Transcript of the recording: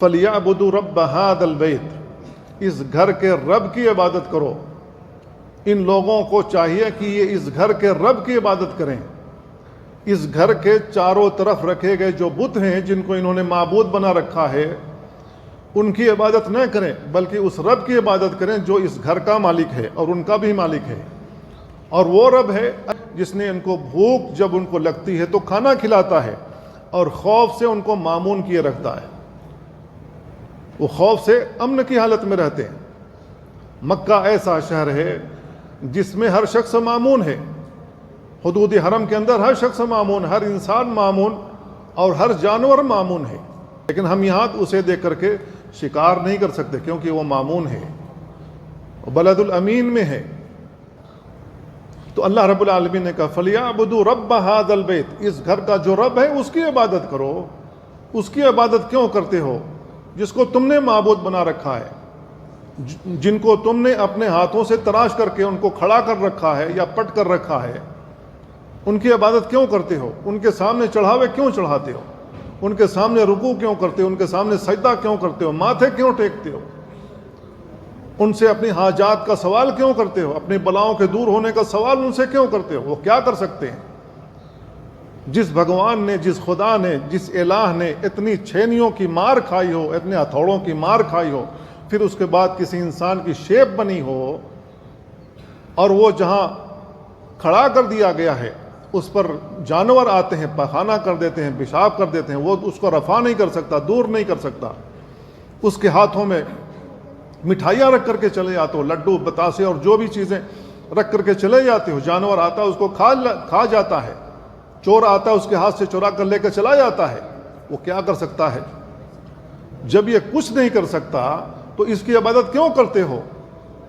فَلْيَعْبُدُوا رَبَّ هَذَا الْبَيْتِ، اس گھر کے رب کی عبادت کرو۔ ان لوگوں کو چاہیے کہ یہ اس گھر کے رب کی عبادت کریں۔ اس گھر کے چاروں طرف رکھے گئے جو بت ہیں جن کو انہوں نے معبود بنا رکھا ہے، ان کی عبادت نہ کریں، بلکہ اس رب کی عبادت کریں جو اس گھر کا مالک ہے اور ان کا بھی مالک ہے۔ اور وہ رب ہے جس نے ان کو بھوک جب ان کو لگتی ہے تو کھانا کھلاتا ہے، اور خوف سے ان کو مامون کیے رکھتا ہے۔ وہ خوف سے امن کی حالت میں رہتے ہیں۔ مکہ ایسا شہر ہے جس میں ہر شخص مامون ہے۔ حدود حرم کے اندر ہر شخص مامون، ہر انسان مامون اور ہر جانور مامون ہے، لیکن ہم یہاں اسے دیکھ کر کے شکار نہیں کر سکتے کیونکہ وہ مامون ہے، بلد الامین میں ہے۔ تو اللہ رب العالمین نے کہا فَلْيَعْبُدُوا رَبَّ هَذَا الْبَيْتِ، اس گھر کا جو رب ہے اس کی عبادت کرو۔ اس کی عبادت کیوں کرتے ہو؟ جس کو تم نے معبود بنا رکھا ہے، جن کو تم نے اپنے ہاتھوں سے تراش کر کے ان کو کھڑا کر رکھا ہے یا پٹ کر رکھا ہے، ان کی عبادت کیوں کرتے ہو؟ ان کے سامنے چڑھاوے کیوں چڑھاتے ہو؟ ان کے سامنے رکوع کیوں کرتے ہو؟ ان کے سامنے سجدہ کیوں کرتے ہو؟ ماتھے کیوں ٹیکتے ہو؟ ان سے اپنی حاجات کا سوال کیوں کرتے ہو؟ اپنی بلاؤں کے دور ہونے کا سوال ان سے کیوں کرتے ہو؟ وہ کیا کر سکتے ہیں؟ جس بھگوان نے، جس خدا نے، جس الہ نے اتنی چھینیوں کی مار کھائی ہو، اتنے ہتھوڑوں کی مار کھائی ہو، پھر اس کے بعد کسی انسان کی شیپ بنی ہو، اور وہ جہاں کھڑا کر دیا گیا ہے اس پر جانور آتے ہیں، پخانہ کر دیتے ہیں، پیشاب کر دیتے ہیں، وہ اس کو رفع نہیں کر سکتا، دور نہیں کر سکتا۔ اس کے ہاتھوں میں مٹھائیاں رکھ کر کے چلے جاتے ہو، لڈو، بتاسے اور جو بھی چیزیں رکھ کر کے چلے جاتے ہو، جانور آتا ہے اس کو کھا جاتا ہے، چور آتا ہے اس کے ہاتھ سے چورا کر لے کے چلا جاتا ہے۔ وہ کیا کر سکتا ہے؟ جب یہ کچھ نہیں کر سکتا تو اس کی عبادت کیوں کرتے ہو؟